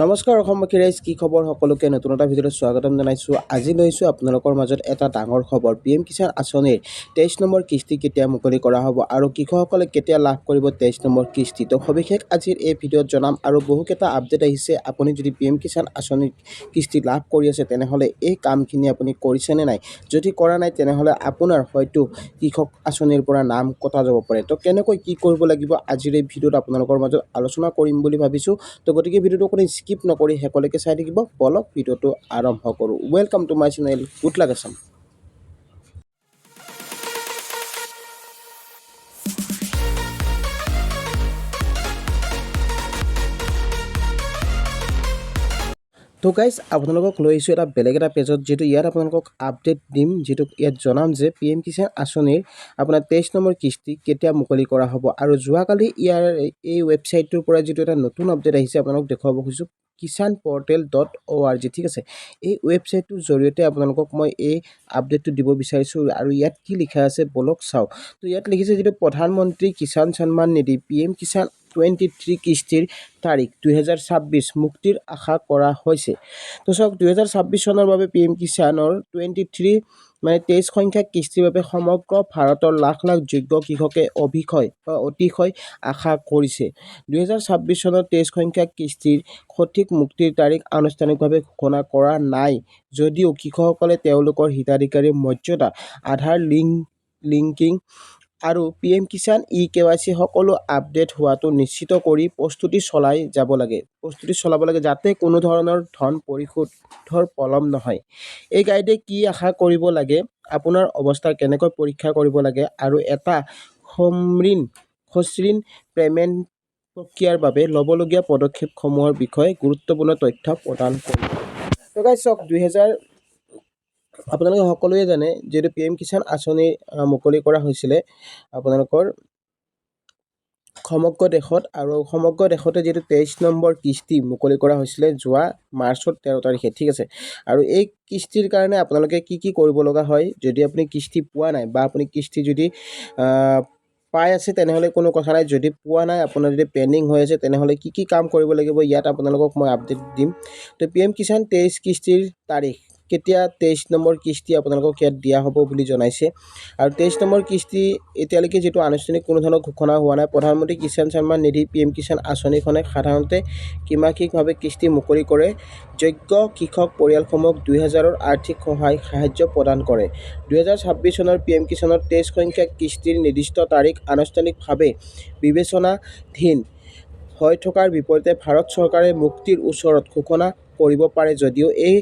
নমস্কাৰ অসমবাসী ৰাইজ, কি খবৰ? সকলোকে নতুন এটা ভিডিঅ'ত স্বাগতম জনাইছোঁ। আজি লৈছোঁ আপোনালোকৰ মাজত এটা ডাঙৰ খবৰ। PM কিষাণ আঁচনিৰ 23 নম্বৰ কিস্তি কেতিয়া মুকলি কৰা হ'ব আৰু কৃষকসকলে কেতিয়া লাভ কৰিব 23 নম্বৰ কিস্তি। তো সবিশেষ আজিৰ এই ভিডিঅ'ত জনাম আৰু বহুকেইটা আপডেট আহিছে। আপুনি যদি PM কিষাণ আঁচনিৰ কিস্তি লাভ কৰি আছে তেনেহ'লে এই কামখিনি আপুনি কৰিছেনে নাই? যদি কৰা নাই তেনেহ'লে আপোনাৰ হয়তো কৃষক আঁচনিৰ পৰা নাম কটা যাব পাৰে। তো কেনেকৈ কি কৰিব লাগিব আজিৰ এই ভিডিঅ'ত আপোনালোকৰ মাজত আলোচনা কৰিম বুলি ভাবিছোঁ। তো গতিকে ভিডিঅ'টো কোনো স্কিপ নকৰি শেষলৈকে চাই থাকিব। বলক ভিডিঅ'টো আৰম্ভ কৰোঁ। Welcome to my channel good luck Assam. তো গাইজ আপোনালোকক লৈ আহিছোঁ এটা বেলেগ এটা পেজত, যিহেতু ইয়াত আপোনালোকক আপডেট দিম, যিটো ইয়াত জনাম যে PM কিষাণ আঁচনিৰ আপোনাৰ 23 নম্বৰ কিস্তি কেতিয়া মুকলি কৰা হ'ব। আৰু যোৱাকালি ইয়াৰ এই ৱেবছাইটটোৰ পৰা যিটো এটা নতুন আপডেট আহিছে আপোনালোকক দেখুৱাব খুজিছোঁ, kisanportal.org, ঠিক আছে। এই ৱেবছাইটটোৰ জৰিয়তে আপোনালোকক মই এই আপডেটটো দিব বিচাৰিছোঁ। আৰু ইয়াত কি লিখা আছে বলক চাওঁ। তো ইয়াত লিখিছে যিটো প্ৰধানমন্ত্ৰী কিষাণ সন্মান নিধি PM কিষাণ 23 কিস্তিৰ তাৰিখ 2026 মুক্তিৰ আশা কৰা হৈছে। তো চাওক, 2026 চনৰ বাবে PM কিষাণৰ 23 সংখ্যক কিস্তিৰ বাবে সমগ্ৰ ভাৰতৰ লাখ লাখ যোগ্য কৃষকে অতিশয় আশা কৰিছে। 2026 চনৰ 23 সংখ্যক কিস্তিৰ সঠিক মুক্তিৰ তাৰিখ আনুষ্ঠানিকভাৱে ঘোষণা কৰা নাই যদিও কৃষকসকলে তেওঁলোকৰ হিতাধিকাৰীৰ মৰ্যাদা, আধাৰ লিংকিং আৰু PM কিষাণ eKYC সকলো আপডেট হোৱাটো নিশ্চিত কৰি প্ৰস্তুতি চলাব লাগে যাতে কোনো ধৰণৰ ধন পৰিশোধৰ পলম নহয়। এই গাইডে কি আশা কৰিব লাগে, আপোনাৰ অৱস্থা কেনেকৈ পৰীক্ষা কৰিব লাগে আৰু এটা সস্তীৰ্ণ পে'মেণ্ট প্ৰক্ৰিয়াৰ বাবে ল'বলগীয়া পদক্ষেপসমূহৰ বিষয়ে গুৰুত্বপূৰ্ণ তথ্য প্ৰদান কৰিব। তো গাইজ চাওক, আপোনালোকে সকলোৱে জানে যিহেতু PM কিষাণ আঁচনি মুকলি কৰা হৈছিলে আপোনালোকৰ সমগ্ৰ দেশত, আৰু সমগ্ৰ দেশতে যিহেতু 23 নম্বৰ কিস্তি মুকলি কৰা হৈছিলে যোৱা মাৰ্চৰ 13 তাৰিখে, ঠিক আছে। আৰু এই কিস্তিৰ কাৰণে আপোনালোকে কি কি কৰিব লগা হয়, যদি আপুনি কিস্তি পোৱা নাই বা আপুনি কিস্তি যদি পাই আছে তেনেহ'লে কোনো কথা নাই। যদি পোৱা নাই, আপোনাৰ যদি পেণ্ডিং হৈ আছে তেনেহ'লে কি কি কাম কৰিব লাগিব ইয়াত আপোনালোকক মই আপডেট দিম। তো PM কিষাণ 23 কিস্তিৰ তাৰিখ কেতিয়া 23 নম্বৰ কিস্তি আপোনালোকক ইয়াত দিয়া হ'ব বুলি জনাইছে। আৰু 23 নম্বৰ কিস্তি এতিয়ালৈকে যিটো আনুষ্ঠানিক কোনো ধৰণৰ ঘোষণা হোৱা নাই। প্ৰধানমন্ত্ৰী কিষাণ সন্মান নিধি PM কিষাণ আঁচনিখনে সাধাৰণতে ত্ৰিমাসিকভাৱে কিস্তি মুকলি কৰে। যোগ্য কৃষক পৰিয়ালসমূহক 2000ৰ আৰ্থিক সাহায্য প্ৰদান কৰে। 2026 চনৰ PM কিষাণৰ 23 সংখ্যক কিস্তিৰ নিৰ্দিষ্ট তাৰিখ আনুষ্ঠানিকভাৱে বিবেচনাধীন হৈ থকাৰ বিপৰীতে ভাৰত চৰকাৰে মুক্তিৰ ওচৰত ঘোষণা কৰিব পাৰে যদিও এই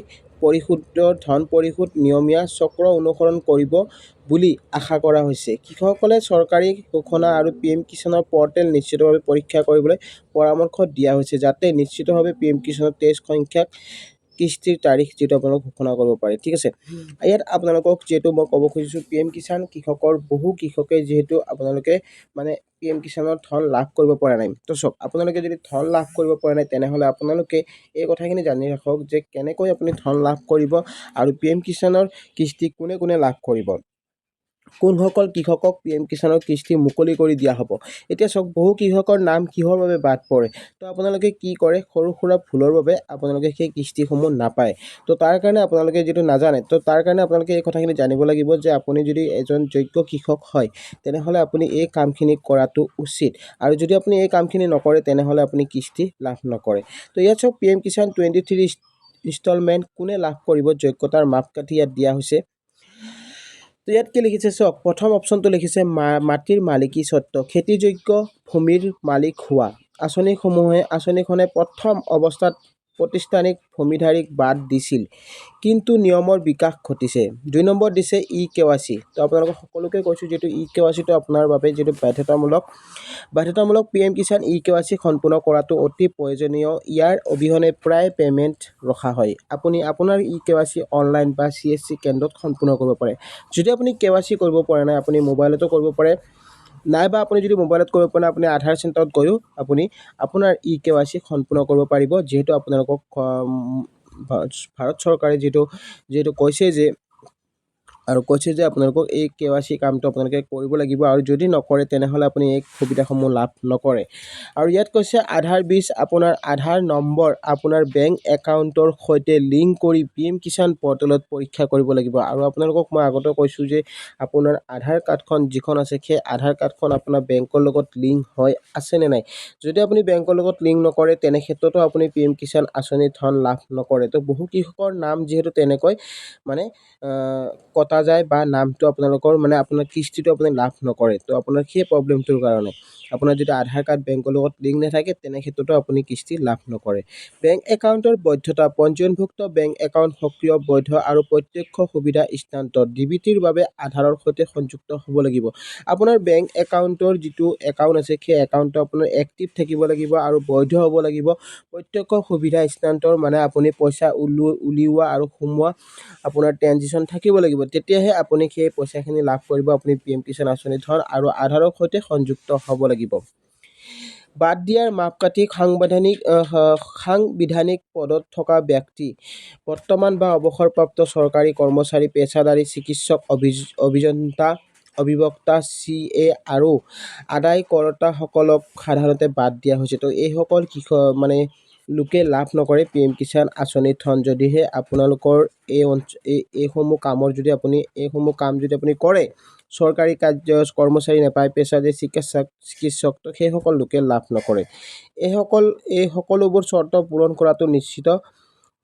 ধন পৰিশোধ নিয়মীয়া চক্ৰ অনুসৰণ কৰিব বুলি আশা কৰা হৈছে। কৃষকসকলে চৰকাৰী ঘোষণা আৰু PM কিষাণৰ পৰ্টেল নিশ্চিতভাৱে পৰীক্ষা কৰিবলৈ পৰামৰ্শ দিয়া হৈছে যাতে নিশ্চিতভাৱে PM কিষাণৰ 23 সংখ্যক কিস্তিৰ তাৰিখ যিটো আপোনালোক ঘোষণা কৰিব পাৰে, ঠিক আছে। ইয়াত আপোনালোকক যিহেতু মই ক'ব খুজিছোঁ, PM কিষাণ বহু কৃষকে যিহেতু আপোনালোকে PM কিষাণৰ ধন লাভ কৰিব পৰা নাই। তো চাওক, আপোনালোকে যদি ধন লাভ কৰিব পৰা নাই তেনেহ'লে আপোনালোকে এই কথাখিনি জানি ৰাখক যে কেনেকৈ আপুনি ধন লাভ কৰিব আৰু PM কিষাণৰ কিস্তি কোনে লাভ কৰিব, কোনসকল কৃষকক PM কিষাণৰ কিস্তি মুকলি কৰি দিয়া হ'ব। এতিয়া চাওক, বহু কৃষকৰ নাম কিহৰ বাবে বাদ পৰে। তো আপোনালোকে কি কৰে, সৰু সুৰা ভুলৰ বাবে আপোনালোকে সেই কিস্তিসমূহ নাপায়। তো তাৰ কাৰণে আপোনালোকে যিটো নাজানে, তো তাৰ কাৰণে আপোনালোকে এই কথাখিনি জানিব লাগিব যে আপুনি যদি এজন যোগ্য কৃষক হয় তেনেহ'লে আপুনি এই কামখিনি কৰাটো উচিত। আৰু যদি আপুনি এই কামখিনি নকৰে তেনেহ'লে আপুনি কিস্তি লাভ নকৰে। তো ইয়াত চাওক, PM কিষাণ 23 ইনষ্টলমেণ্ট কোনে লাভ কৰিব, যোগ্যতাৰ মাপকাঠি ইয়াত দিয়া হৈছে। তো ইয়াত কি লিখিছে চাওক, প্ৰথম অপশ্যনটো লিখিছে মাটিৰ মালিকী স্বত্ব, খেতিযোগ্য ভূমিৰ মালিক হোৱা। আঁচনিখনে প্ৰথম অৱস্থাত প্ৰতিষ্ঠানিক ভূমিধাৰীক বাদ দিছিল, কিন্তু নিয়মৰ বিকাশ ঘটিছে। 2 নম্বৰ দিছে eKYC। তো আপোনালোকক সকলোকে কৈছোঁ যিহেতু eKYCটো আপোনাৰ বাবে যিটো বাধ্যতামূলক PM কিষাণ eKYC সম্পূৰ্ণ কৰাটো অতি প্ৰয়োজনীয়। ইয়াৰ অবিহনে প্ৰায় পে'মেণ্ট ৰখা হয়। আপুনি আপোনাৰ eKYC অনলাইন বা CSC কেন্দ্ৰত সম্পূৰ্ণ কৰিব পাৰে। যদি আপুনি KYC কৰিব পৰা নাই, আপুনি মোবাইলতো কৰিব পাৰে, নাইবা আপুনি যদি মোবাইলত কৰিব পৰা নাই আপুনি আধাৰ চেণ্টাৰত গৈও আপুনি আপোনাৰ eKYC সম্পূৰ্ণ কৰিব পাৰিব। যিহেতু আপোনালোকক ভাৰত চৰকাৰে যিহেতু কৈছে যে আৰু কৈছে যে আপোনালোকক এই KYC কামটো আপোনালোকে কৰিব লাগিব আৰু যদি নকৰে তেনেহ'লে আপুনি এই সুবিধাসমূহ লাভ নকৰে। আৰু ইয়াত কৈছে আধাৰ বীজ আপোনাৰ আধাৰ নম্বৰ আপোনাৰ বেংক একাউণ্টৰ সৈতে লিংক কৰি PM কিষাণ পৰ্টেলত পৰীক্ষা কৰিব লাগিব। আৰু আপোনালোকক মই আগতে কৈছোঁ যে আপোনাৰ আধাৰ কাৰ্ডখন যিখন আছে সেই আধাৰ কাৰ্ডখন আপোনাৰ বেংকৰ লগত লিংক হয় আছে নে নাই। যদি আপুনি বেংকৰ লগত লিংক নকৰে তেনে ক্ষেত্ৰতো আপুনি PM কিষাণ আঁচনিৰ ধন লাভ নকৰে। তো বহু কৃষকৰ নাম যিহেতু তেনেকৈ মানে কটা যায় বা নামটো আপোনালোকৰ মানে আপোনাৰ কিস্তিটো আপুনি লাভ নকৰে। তো আপোনাৰ সেই প্ৰব্লেমটোৰ কাৰণে আপোনাৰ যদি আধাৰ কাৰ্ড বেংকৰ লগত লিংক নাথাকে তেনে ক্ষেত্ৰতো আপুনি কিস্তি লাভ নকৰে। বেংক একাউণ্টৰ বৈধতা পঞ্জীয়নভুক্ত বেংক একাউণ্ট সক্ৰিয় বৈধ আৰু প্ৰত্যক্ষ সুবিধা স্থানান্তৰ DBTৰ বাবে আধাৰৰ সৈতে সংযুক্ত হ'ব লাগিব। আপোনাৰ বেংক একাউণ্টৰ যিটো একাউণ্ট আছে সেই একাউণ্টটো আপোনাৰ এক্টিভ থাকিব লাগিব আৰু বৈধ হ'ব লাগিব। প্ৰত্যক্ষ সুবিধা স্থানান্তৰ মানে আপুনি পইচা উলিওৱা আৰু সোমোৱা আপোনাৰ ট্ৰেনজেকশ্যন থাকিব লাগিব, তেতিয়াহে আপুনি সেই পইচাখিনি লাভ কৰিব। আপুনি PM কিষাণ আঁচনিৰ ধন আৰু আধাৰৰ সৈতে সংযুক্ত হ'ব লাগিব। বাদ দিয়াৰ মাপকাঠি সাংবিধানিক পদত থকা ব্যক্তি বৰ্তমান বা অৱসৰপ্ৰাপ্ত চৰকাৰী কৰ্মচাৰী পেছাদাৰী চিকিৎসক অভিযন্তা অধিবক্তা CA আৰু আদায়কৰ্তাসকলক সাধাৰণতে বাদ দিয়া হৈছে। তো এইসকল মানে লোকে লাভ নকৰে PM কিষাণ আঁচনিৰ ধন। যদিহে আপোনালোকৰ এইসমূহ কামৰ যদি আপুনি এইসমূহ কাম যদি আপুনি কৰে, চৰকাৰী কৰ্মচাৰী নাপায়, পেছাদাৰী চিকিৎসক তো সেইসকল লোকে লাভ নকৰে। এই সকলোবোৰ চৰ্ত পূৰণ কৰাটো নিশ্চিত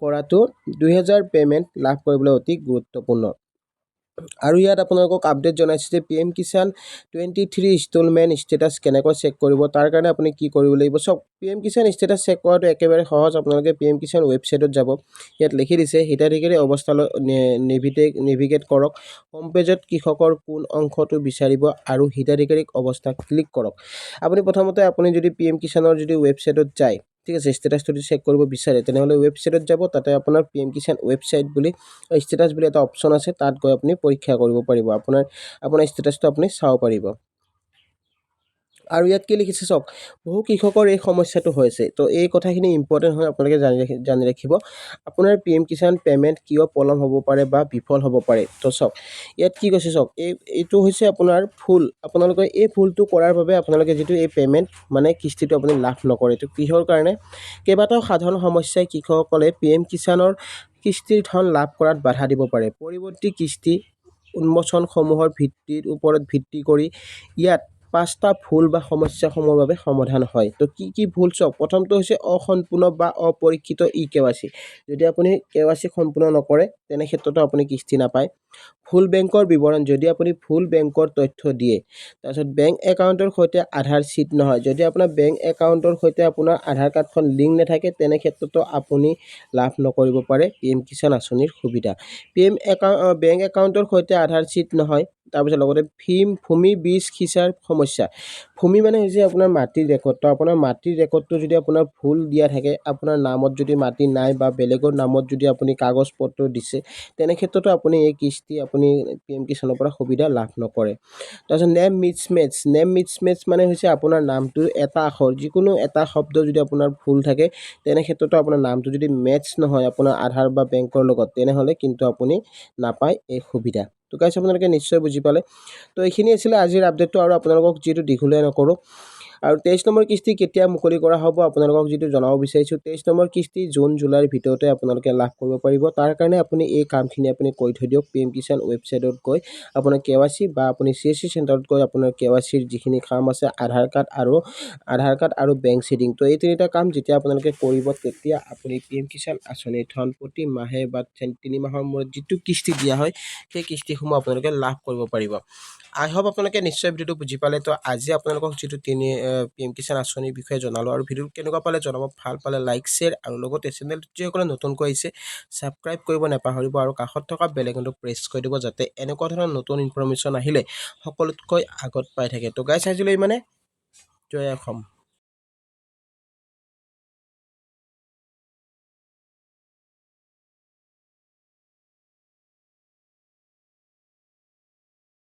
কৰাটো 2000 পে'মেণ্ট লাভ কৰিবলৈ অতি গুৰুত্বপূৰ্ণ। আৰু ইয়াত আপোনালোকক আপডেট জনাইছে যে PM কিষাণ 23 ইনষ্টলমেণ্ট ষ্টেটাছ কেনেকৈ চেক কৰিব। তাৰ কাৰণে আপুনি কি কৰিব লাগিব চাওক। PM কিষাণ ষ্টেটাছ চেক কৰাটো একেবাৰে সহজ। আপোনালোকে PM কিষাণ ৱেবছাইটত যাব, ইয়াত লিখি দিছে হিতাধিকাৰী অৱস্থালৈ নেভিগেট কৰক। হোম পেজত কৃষকৰ কোন অংশটো বিচাৰিব আৰু হিতাধিকাৰীক অৱস্থা ক্লিক কৰক। আপুনি প্ৰথমতে আপুনি যদি PM কিষাণৰ যদি ৱেবছাইটত যায়, ঠিক আছে, ষ্টেটাছটো যদি চেক কৰিব বিচাৰে তেনেহ'লে ৱেবছাইটত যাব। তাতে আপোনাৰ PM কিষাণ ৱেবছাইট বুলি ষ্টেটাছ বুলি এটা অপশ্যন আছে, তাত গৈ আপুনি পৰীক্ষা কৰিব পাৰিব। আপোনাৰ ষ্টেটাছটো আপুনি চাব পাৰিব। আৰু ইয়াত কি লিখিছে চাওক, বহু কৃষকৰ এই সমস্যাটো হৈছে। তো এই কথাখিনি ইম্পৰ্টেণ্ট হয়, আপোনালোকে জানি ৰাখিব। আপোনাৰ PM কিষাণ পে'মেণ্ট কিয় পলম হ'ব পাৰে বা বিফল হ'ব পাৰে। তো চাওক ইয়াত কি কৈছে চাওক, এইটো হৈছে আপোনাৰ ভুল। আপোনালোকে এই ভুলটো কৰাৰ বাবে আপোনালোকে যিটো এই পে'মেণ্ট মানে কিস্তিটো আপুনি লাভ নকৰে। তো কিহৰ কাৰণে? কেইবাটাও সাধাৰণ সমস্যাই কৃষকসকলে PM কিষাণৰ কিস্তিৰ ধন লাভ কৰাত বাধা দিব পাৰে। পৰৱৰ্তী কিস্তি উন্মোচনসমূহৰ ওপৰত ভিত্তি কৰি ইয়াত 5টা ভুল বা সমস্যাসমূহৰ বাবে সমাধান হয়। তো কি ভুল চাওক, প্ৰথমটো হৈছে অসম্পূৰ্ণ বা অপৰীক্ষিত KYC। যদি আপুনি KYC সম্পূৰ্ণ নকৰে তেনে ক্ষেত্ৰতো আপুনি কিস্তি নাপায়। ভুল বেংকৰ বিৱৰণ, যদি আপুনি ভুল বেংকৰ তথ্য দিয়ে। তাৰপিছত বেংক একাউণ্টৰ সৈতে আধাৰ চিট নহয়, যদি আপোনাৰ বেংক একাউণ্টৰ সৈতে আপোনাৰ আধাৰ কাৰ্ডখন লিংক নাথাকে তেনে ক্ষেত্ৰতো আপুনি লাভ নকৰিব পাৰে PM কিষাণ আঁচনিৰ সুবিধা। বেংক একাউণ্টৰ সৈতে আধাৰ চিট নহয়। তাৰপিছত লগতে ভূমি বীজ সিঁচাৰ সমস্যা। ভূমি মানে হৈছে আপোনাৰ মাটিৰ ৰেকৰ্ড। তো আপোনাৰ মাটিৰ ৰেকৰ্ডটো যদি আপোনাৰ ভুল দিয়া থাকে, আপোনাৰ নামত যদি মাটি নাই বা বেলেগৰ নামত যদি আপুনি কাগজ পত্ৰ দিছে, তেনে ক্ষেত্ৰতো আপুনি এই কিস্তি আপুনি PM কিষাণৰ পৰা সুবিধা লাভ নকৰে। তাৰপিছত নেম মিছমেচ মানে হৈছে আপোনাৰ নামটোৰ এটা আখৰ, যিকোনো এটা শব্দ যদি আপোনাৰ ভুল থাকে তেনে ক্ষেত্ৰতো আপোনাৰ নামটো যদি মেটচ নহয় আপোনাৰ আধাৰ বা বেংকৰ লগত, তেনেহ'লে কিন্তু আপুনি নাপায় এই সুবিধা। তো গাইছ আপোনালোকে নিশ্চয় বুজি পালে। তো এইখিনি আছিলে আজিৰ আপডেটটো, আৰু আপোনালোকক যিটো দীঘলীয়া নকৰোঁ। আৰু 23 নম্বৰ কিস্তি কেতিয়া মুকলি কৰা হ'ব আপোনালোকক যিটো জনাব বিচাৰিছোঁ, 23 নম্বৰ কিস্তি জুন জুলাইৰ ভিতৰতে আপোনালোকে লাভ কৰিব পাৰিব। তাৰ কাৰণে আপুনি এই কামখিনি আপুনি কৰি থৈ দিয়ক। PM কিষাণ ৱেবছাইটত গৈ আপোনাৰ KYC বা আপুনি CSC চেণ্টাৰত গৈ আপোনাৰ KYCৰ যিখিনি কাম আছে, আধাৰ কাৰ্ড আৰু বেংক চিডিং। তো এই তিনিটা কাম যেতিয়া আপোনালোকে কৰিব, তেতিয়া আপুনি PM কিষাণ আঁচনিৰ ধন প্ৰতি মাহে বা 3 মাহৰ মূৰত যিটো কিস্তি দিয়া হয় সেই কিস্তিসমূহ আপোনালোকে লাভ কৰিব পাৰিব। আই হোপ আপোনালোকে নিশ্চয় ভিডিঅ'টো বুজি পালে। তো আজি আপোনালোকক যিটো PM কিষাণ আঁচনিৰ বিষয়ে জনালোঁ, আৰু ভিডিঅ'টো কেনেকুৱা পালে জনাব। ভাল পালে লাইক শ্বেয়াৰ, আৰু লগতে চেনেলটো যিসকলে নতুনকৈ আহিছে ছাবস্ক্ৰাইব কৰিব নাপাহৰিব, আৰু কাষত থকা বেল আইকনটো প্ৰেছ কৰি দিব, যাতে এনেকুৱা ধৰণৰ নতুন ইনফৰমেশ্যন আহিলে সকলোতকৈ আগত পাই থাকে। তো গাইছ আজিলৈ মানে জয় অসম।